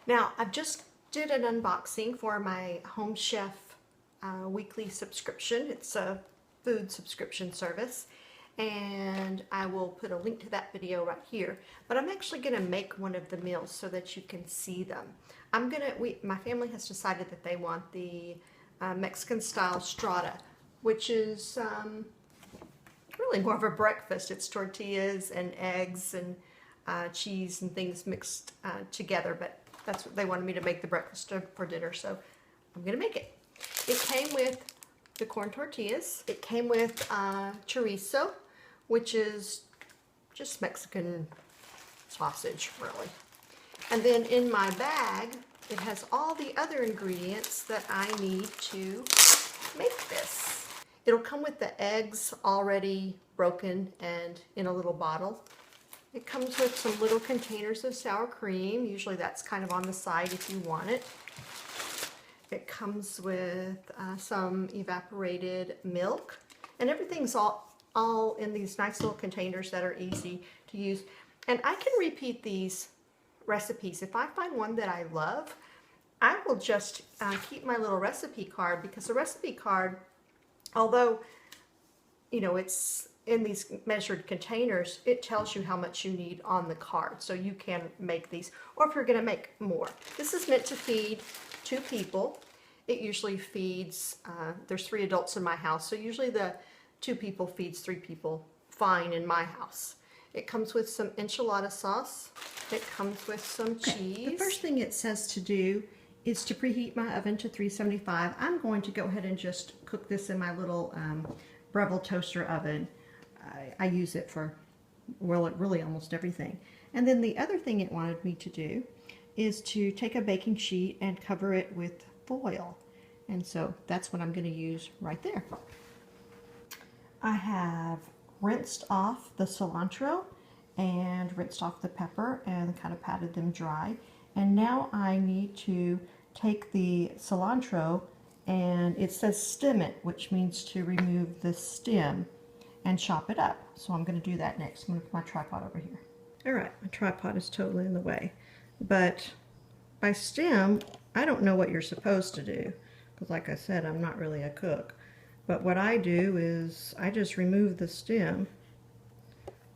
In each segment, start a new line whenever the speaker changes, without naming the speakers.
Now, I've just did an unboxing for my Home Chef weekly subscription. It's a food subscription service, and I will put a link to that video right here. But I'm actually going to make one of the meals so that you can see them. My family has decided that they want the Mexican Style Strata, which is really more of a breakfast. It's tortillas and eggs and cheese and things mixed together, but that's what they wanted me to make the breakfast for dinner, so I'm gonna make it. It came with the corn tortillas. It came with chorizo, which is just Mexican sausage, really. And then in my bag, it has all the other ingredients that I need to make this. It'll come with the eggs already broken and in a little bottle. It comes with some little containers of sour cream. Usually that's kind of on the side if you want it. It comes with some evaporated milk, and everything's all in these nice little containers that are easy to use. And I can repeat these recipes. If I find one that I love, I will just keep my little recipe card, because the recipe card, although it's in these measured containers, it tells you how much you need on the card, so you can make these, or if you're going to make more. This is meant to feed 2 people. It usually feeds, there's 3 adults in my house, so usually the 2 people feeds 3 people fine in my house. It comes with some enchilada sauce. It comes with some cheese. The first thing it says to do is to preheat my oven to 375. I'm going to go ahead and just cook this in my little Breville toaster oven. I use it for, well, really almost everything. And then the other thing it wanted me to do is to take a baking sheet and cover it with foil. And so that's what I'm going to use right there. I have rinsed off the cilantro and rinsed off the pepper and kind of patted them dry. And now I need to take the cilantro, and it says stem it, which means to remove the stem, and chop it up. So I'm going to do that next. I'm going to put my tripod over here. All right, my tripod is totally in the way. But by stem, I don't know what you're supposed to do, because like I said, I'm not really a cook. But what I do is I just remove the stem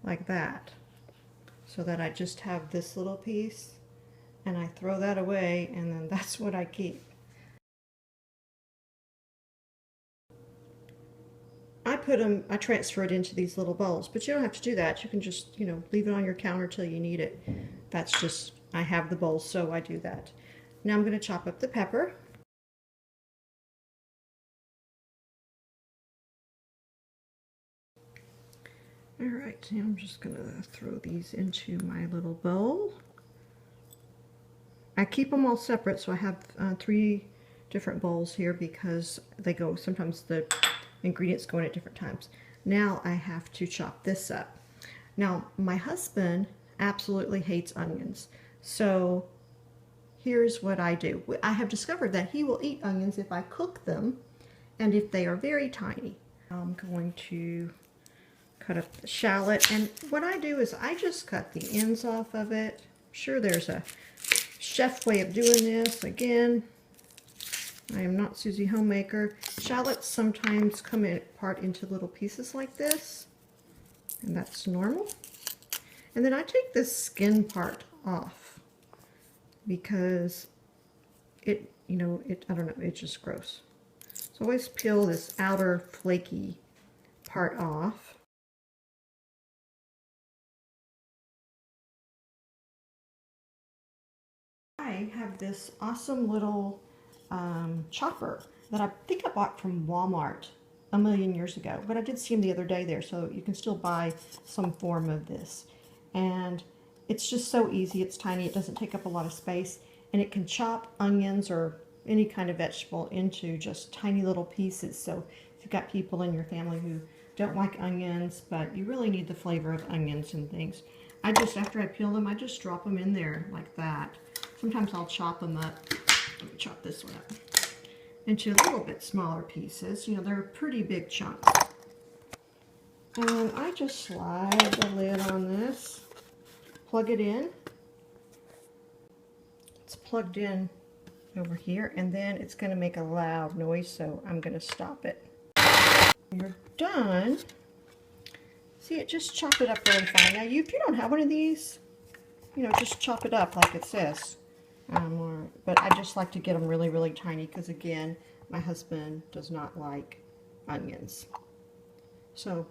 like that, so that I just have this little piece, and I throw that away, and then that's what I keep. I transfer it into these little bowls, but you don't have to do that. You can just, leave it on your counter till you need it. That's just, I have the bowls, so I do that. Now I'm going to chop up the pepper. All right, now I'm just going to throw these into my little bowl. I keep them all separate, so I have 3 different bowls here, because they go, sometimes the ingredients go in at different times. Now I have to chop this up. Now my husband absolutely hates onions, so here's what I do. I have discovered that he will eat onions if I cook them, and if they are very tiny. I'm going to cut up the shallot, and what I do is I just cut the ends off of it. I'm sure there's a chef way of doing this. Again, I am not Susie Homemaker. Shallots sometimes come apart into little pieces like this, and that's normal. And then I take this skin part off, because I don't know, it's just gross. So always peel this outer flaky part off. I have this awesome little chopper that I think I bought from Walmart a million years ago, but I did see him the other day there, so you can still buy some form of this. And it's just so easy. It's tiny, it doesn't take up a lot of space, and it can chop onions or any kind of vegetable into just tiny little pieces. So if you've got people in your family who don't like onions, but you really need the flavor of onions and things, after I peel them, I just drop them in there like that. Sometimes I'll chop them up. Let me chop this one up into a little bit smaller pieces. They're pretty big chunks. And I just slide the lid on this, plug it in. It's plugged in over here, and then it's going to make a loud noise, so I'm going to stop it. You're done. See, it just chopped it up really fine. Now, if you don't have one of these, you know, just chop it up like it says. But I just like to get them really, really tiny because, again, my husband does not like onions. So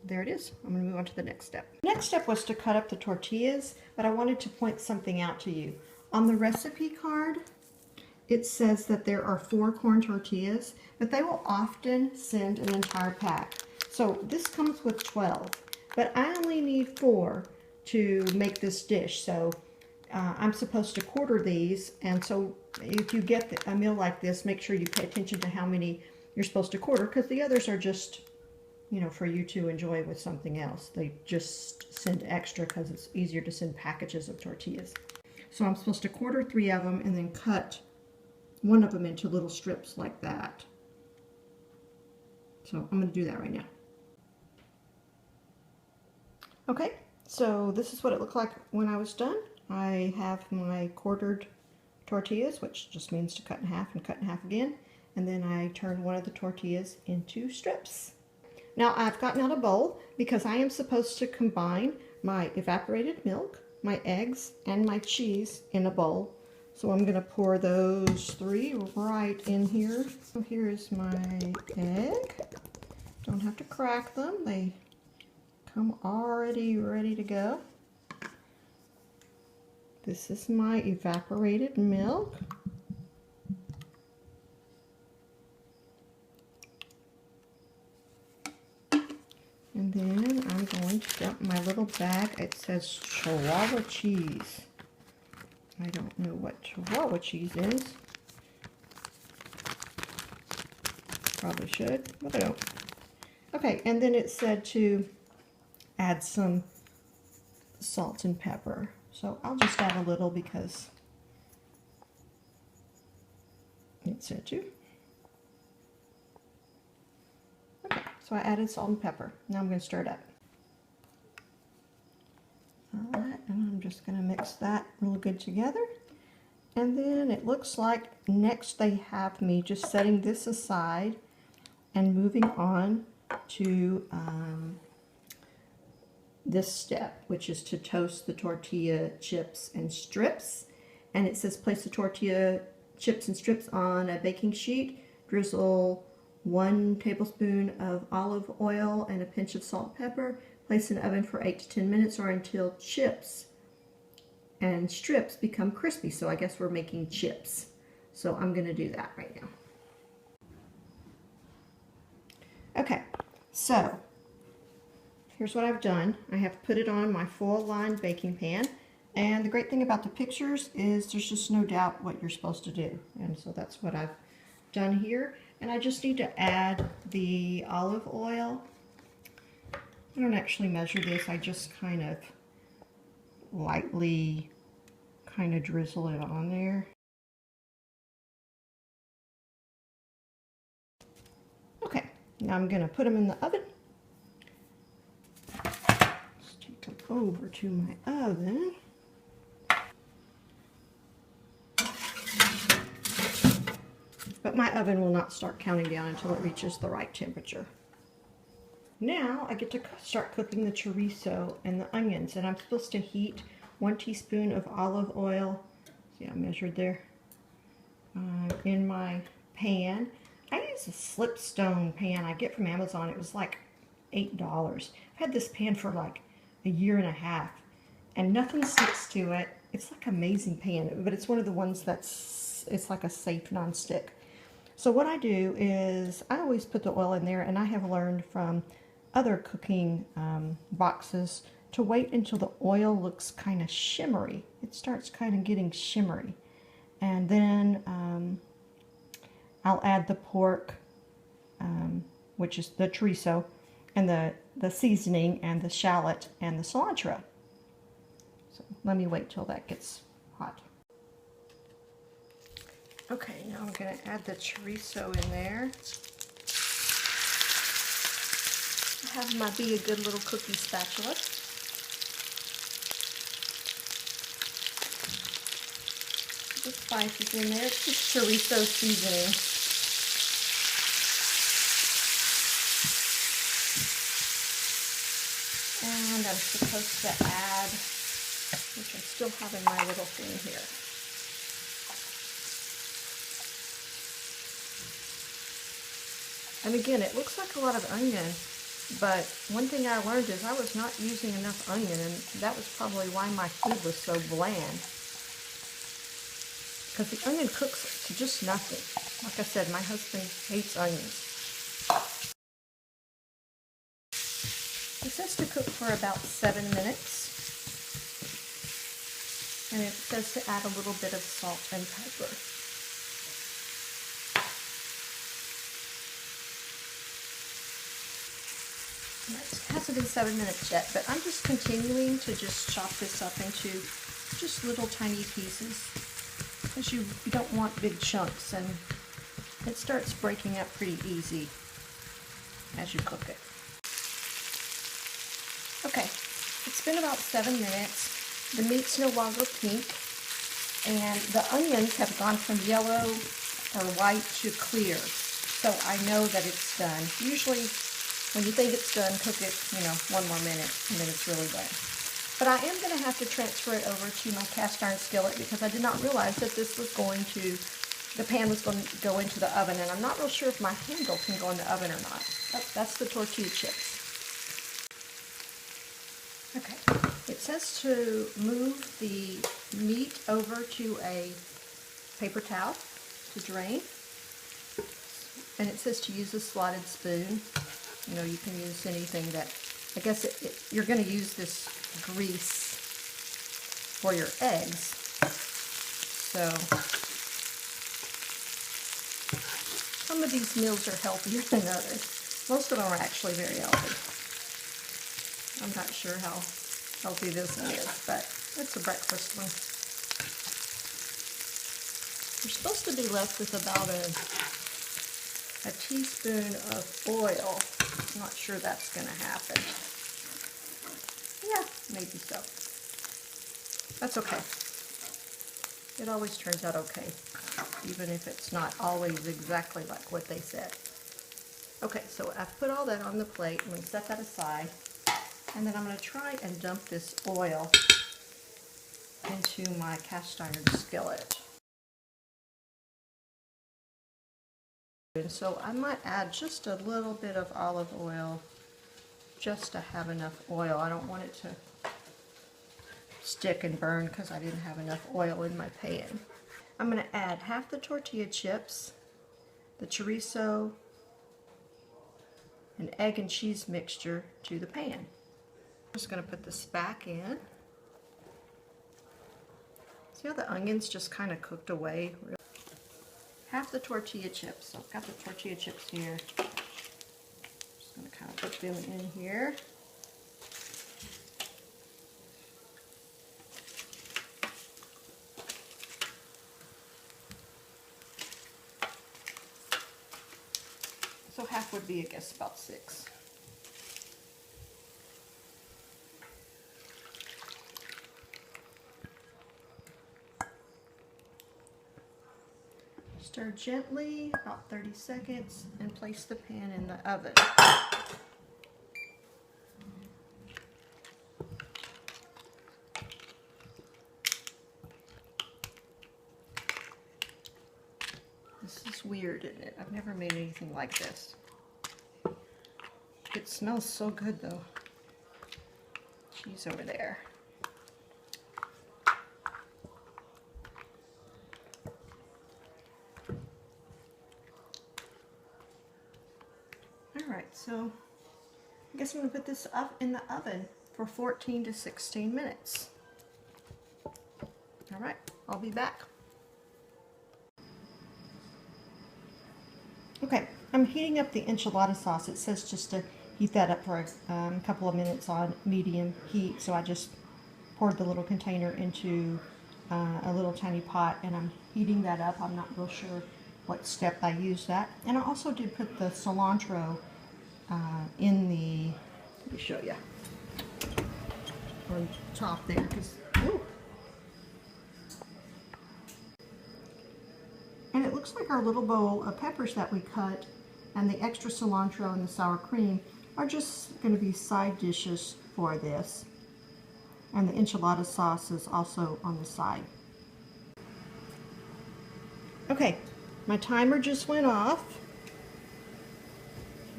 there it is. I'm going to move on to the next step. Next step was to cut up the tortillas, but I wanted to point something out to you. On the recipe card, it says that there are 4 corn tortillas, but they will often send an entire pack. So this comes with 12, but I only need 4 to make this dish. So I'm supposed to quarter these, and so if you get a meal like this, make sure you pay attention to how many you're supposed to quarter, because the others are just, you know, for you to enjoy with something else. They just send extra because it's easier to send packages of tortillas. So I'm supposed to quarter 3 of them and then cut one of them into little strips like that. So I'm going to do that right now. Okay, so this is what it looked like when I was done. I have my quartered tortillas, which just means to cut in half and cut in half again. And then I turn one of the tortillas into strips. Now I've gotten out a bowl because I am supposed to combine my evaporated milk, my eggs, and my cheese in a bowl. So I'm going to pour those 3 right in here. So here is my egg. Don't have to crack them. They come already ready to go. This is my evaporated milk. And then I'm going to dump my little bag. It says Chihuahua cheese. I don't know what Chihuahua cheese is. Probably should, but I don't. Okay, and then it said to add some salt and pepper. So I'll just add a little because it said to. Okay, so I added salt and pepper. Now I'm going to stir it up. Alright, and I'm just going to mix that real good together. And then it looks like next they have me just setting this aside and moving on to this step, which is to toast the tortilla chips and strips. And it says place the tortilla chips and strips on a baking sheet, drizzle 1 tablespoon of olive oil and a pinch of salt and pepper, place in the oven for 8 to 10 minutes or until chips and strips become crispy. So I guess we're making chips. So I'm going to do that right now. Okay, so here's what I've done. I have put it on my full line baking pan, and the great thing about the pictures is there's just no doubt what you're supposed to do, and so that's what I've done here. And I just need to add the olive oil. I don't actually measure this, I just kind of lightly drizzle it on there. Okay, now I'm going to put them in the oven. Over to my oven. But my oven will not start counting down until it reaches the right temperature. Now I get to start cooking the chorizo and the onions, and I'm supposed to heat 1 teaspoon of olive oil. See, I measured there in my pan. I use a slipstone pan I get from Amazon. It was like $8. I've had this pan for like a year and a half, and nothing sticks to it. It's like an amazing pan, but it's one of the ones it's like a safe non-stick. So what I do is I always put the oil in there, and I have learned from other cooking boxes to wait until the oil looks kind of shimmery. It starts kind of getting shimmery, and then I'll add the pork, which is the chorizo, and the seasoning and the shallot and the cilantro. So let me wait till that gets hot. Okay, now I'm going to add the chorizo in there. I have my Be a Good Little Cookie spatula. the spices in there. It's just chorizo seasoning. And I'm supposed to add, which I still have in my little thing here. And again, it looks like a lot of onion, but one thing I learned is I was not using enough onion, and that was probably why my food was so bland. Because the onion cooks to just nothing. Like I said, my husband hates onions. It says to cook for about 7 minutes. And it says to add a little bit of salt and pepper. It hasn't been 7 minutes yet, but I'm just continuing to just chop this up into just little tiny pieces, because you don't want big chunks, and it starts breaking up pretty easy as you cook it. Okay, it's been about 7 minutes. The meat's no longer pink, and the onions have gone from yellow or white to clear, so I know that it's done. Usually when you think it's done, cook it, one more minute, and then it's really done. But I am going to have to transfer it over to my cast iron skillet, because I did not realize that this was the pan was going to go into the oven, and I'm not real sure if my handle can go in the oven or not. That's the tortilla chips. Okay, it says to move the meat over to a paper towel to drain, and it says to use a slotted spoon. You can use anything that, I guess you're going to use this grease for your eggs. So some of these meals are healthier than others. Most of them are actually very healthy. I'm not sure how healthy this one is, but it's a breakfast one. You're supposed to be left with about a teaspoon of oil. I'm not sure that's going to happen. Yeah, maybe so. That's okay. It always turns out okay, even if it's not always exactly like what they said. Okay, so I've put all that on the plate. I'm going to set that aside. And then I'm going to try and dump this oil into my cast iron skillet. And so I might add just a little bit of olive oil just to have enough oil. I don't want it to stick and burn because I didn't have enough oil in my pan. I'm going to add half the tortilla chips, the chorizo, and egg and cheese mixture to the pan. I'm just going to put this back in. See how the onions just kind of cooked away? Half the tortilla chips. So I've got the tortilla chips here. Just going to kind of put them in here. So half would be, I guess, about 6. Stir gently, about 30 seconds, and place the pan in the oven. This is weird, isn't it? I've never made anything like this. It smells so good, though. Cheese over there. Alright, so I guess I'm going to put this up in the oven for 14 to 16 minutes. Alright, I'll be back. Okay, I'm heating up the enchilada sauce. It says just to heat that up for a couple of minutes on medium heat, so I just poured the little container into a little tiny pot, and I'm heating that up. I'm not real sure what step I used that. And I also did put the cilantro in the, let me show you, on top there, because looks like our little bowl of peppers that we cut and the extra cilantro and the sour cream are just going to be side dishes for this. And the enchilada sauce is also on the side. Okay, my timer just went off.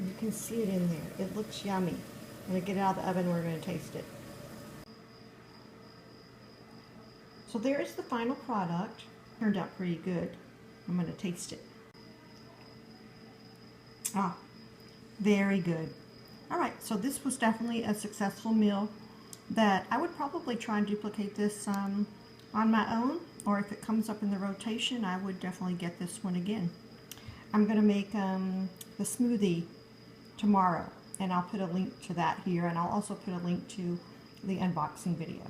You can see it in there. It looks yummy. I'm going to get it out of the oven and we're going to taste it. So there is the final product. Turned out pretty good. I'm going to taste it. Ah, very good. Alright, so this was definitely a successful meal that I would probably try and duplicate this on my own, or if it comes up in the rotation, I would definitely get this one again. I'm going to make the smoothie tomorrow, and I'll put a link to that here, and I'll also put a link to the unboxing video.